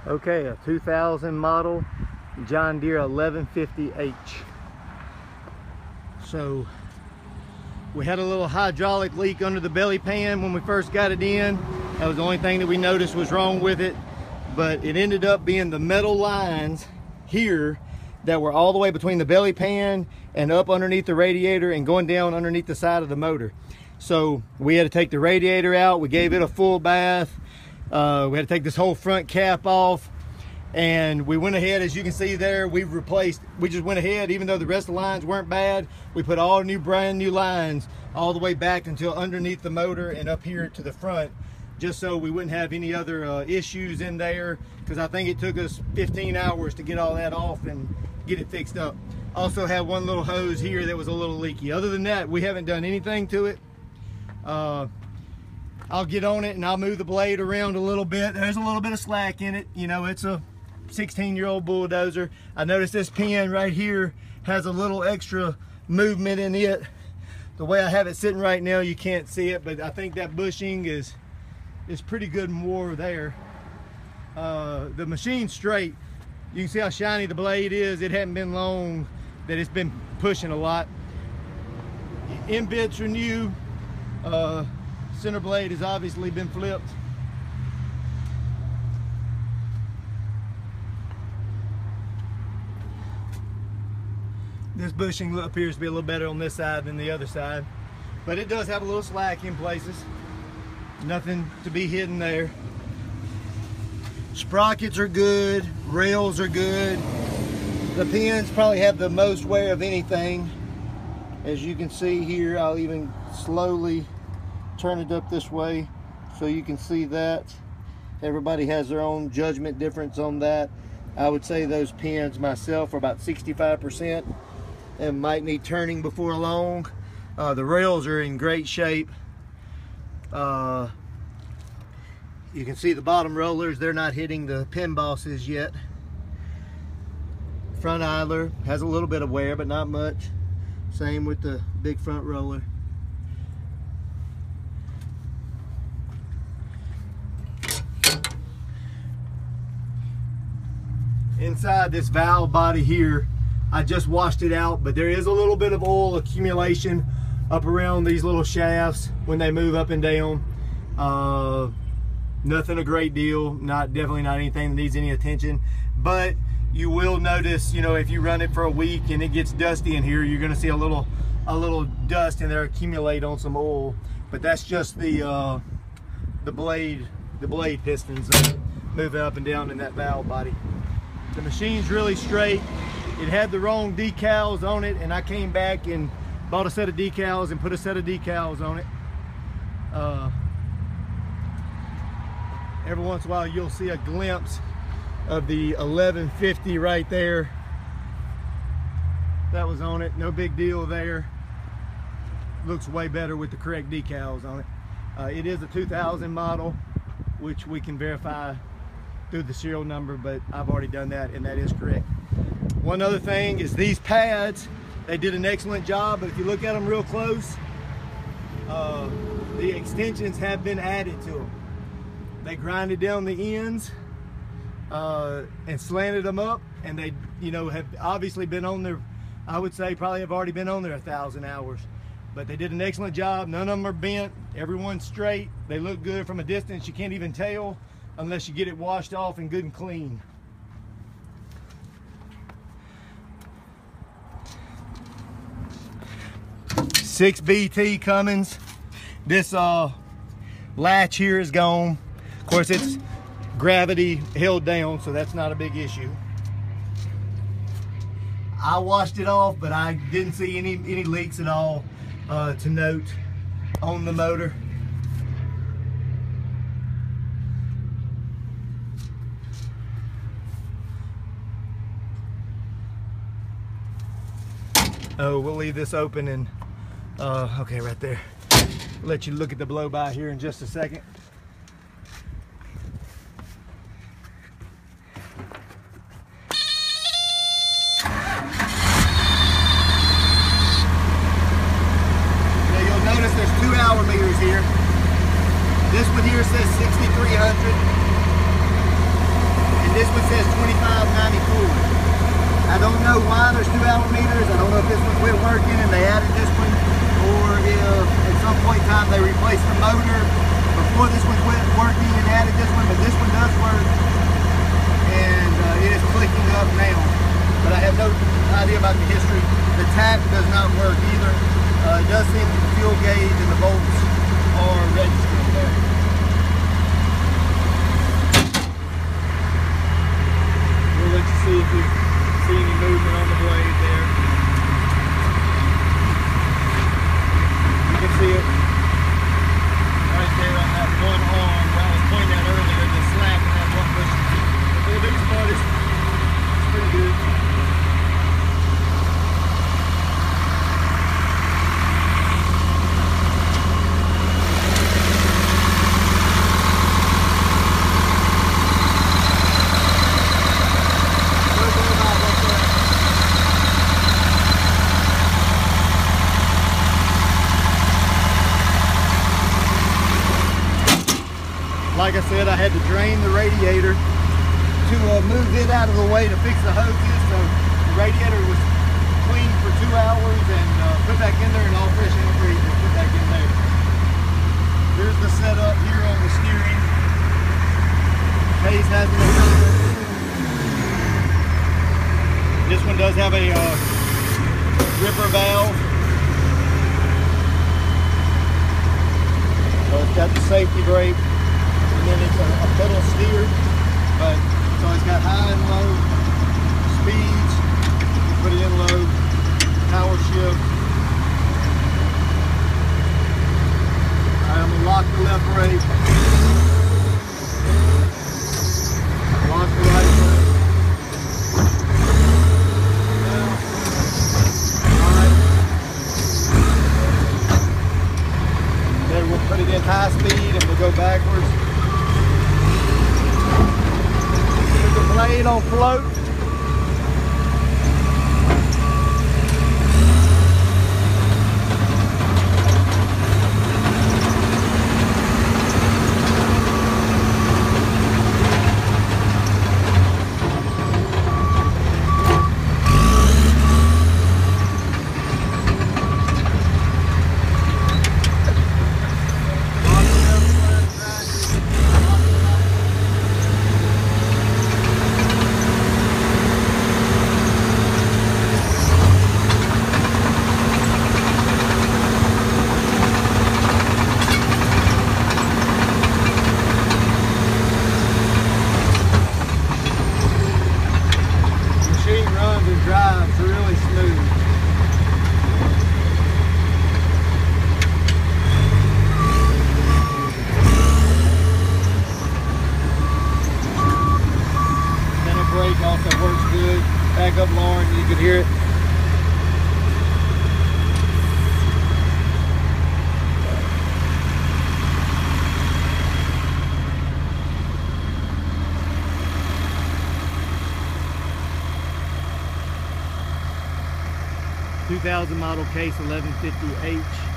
Okay, a 2000 model John Deere 1150H. So we had a little hydraulic leak under the belly pan when we first got it in. That was the only thing that we noticed was wrong with it. But it ended up being the metal lines here that were all the way between the belly pan and up underneath the radiator and going down underneath the side of the motor. So we had to take the radiator out. We gave it a full bath. We had to take this whole front cap off, and we went ahead, as you can see there, we just went ahead, even though the rest of the lines weren't bad, we put all brand new lines all the way back until underneath the motor and up here to the front, just so we wouldn't have any other issues in there, because I think it took us 15 hours to get all that off and get it fixed up. Also had one little hose here that was a little leaky. Other than that, we haven't done anything to it. I'll get on it and I'll move the blade around a little bit. There's a little bit of slack in it. You know, it's a 16-year-old bulldozer. I noticed this pin right here has a little extra movement in it. The way I have it sitting right now, you can't see it, but I think that bushing is pretty good more there. The machine's straight. You can see how shiny the blade is. It hadn't been long that it's been pushing a lot. End bits are new. Center blade has obviously been flipped. This bushing appears to be a little better on this side than the other side, but it does have a little slack in places. Nothing to be hidden there. Sprockets are good, rails are good. The pins probably have the most wear of anything. As you can see here, I'll even slowly turn it up this way so you can see that. Everybody has their own judgment difference on that. I would say those pins myself are about 65% and might need turning before long. The rails are in great shape. You can see the bottom rollers, they're not hitting the pin bosses yet. Front idler has a little bit of wear, but not much. Same with the big front roller. Inside this valve body here, I just washed it out, but there is a little bit of oil accumulation up around these little shafts when they move up and down. Nothing a great deal, definitely not anything that needs any attention, but you will notice, you know, if you run it for a week and it gets dusty in here, you're going to see a little dust in there accumulate on some oil. But that's just the blade pistons moving up and down in that valve body. The machine's really straight. It had the wrong decals on it, and I came back and bought a set of decals and put a set of decals on it. Every once in a while you'll see a glimpse of the 1150 right there. That was on it, no big deal there. Looks way better with the correct decals on it. It is a 2000 model, which we can verify through the serial number, but I've already done that and that is correct. One other thing is these pads, they did an excellent job, but if you look at them real close, the extensions have been added to them. They grinded down the ends and slanted them up, and they, you know, have obviously been on there, I would say probably have already been on there 1,000 hours. But they did an excellent job. None of them are bent. Everyone's straight. They look good from a distance. You can't even tell unless you get it washed off and good and clean. Six BT Cummins. This latch here is gone. Of course, it's gravity held down, so that's not a big issue. I washed it off, but I didn't see any leaks at all to note on the motor. Oh, we'll leave this open and okay, right there. I'll let you look at the blow by here in just a second. Now you'll notice there's 2 hour meters here. This one here says 6,300. And This one says 2594. I don't know why there's 2 hour meters. I don't know if this one quit working and they added this one, or if at some point in time they replaced the motor before this one quit working and added this one, but this one does work, and it is clicking up now. But I have no idea about the history. The tap does not work either. It does seem that the fuel gauge and the volts are registering there. We'll let you see if you see any movement on the blade there. You can see it right there on that one arm where I was pointing out earlier, the slack and that one push. For the biggest part, it's pretty good. Like I said, I had to drain the radiator to move it out of the way to fix the hoses. So the radiator was cleaned for 2 hours and put back in there, and all fresh antifreeze was put back in there. Here's the setup here on the steering. Case has an This one does have a ripper valve. So it's got the safety brake. And then it's a pedal steer, but so it's got high and low speeds. You put it in low, power shift. I'm gonna lock the left brake, lock the right brake. Alright. Then we'll put it in high speed and we'll go backwards. The blade on float. Drives really smooth. Center brake also works good. Back up, Lauren, you can hear it. '2000 model case 1150H.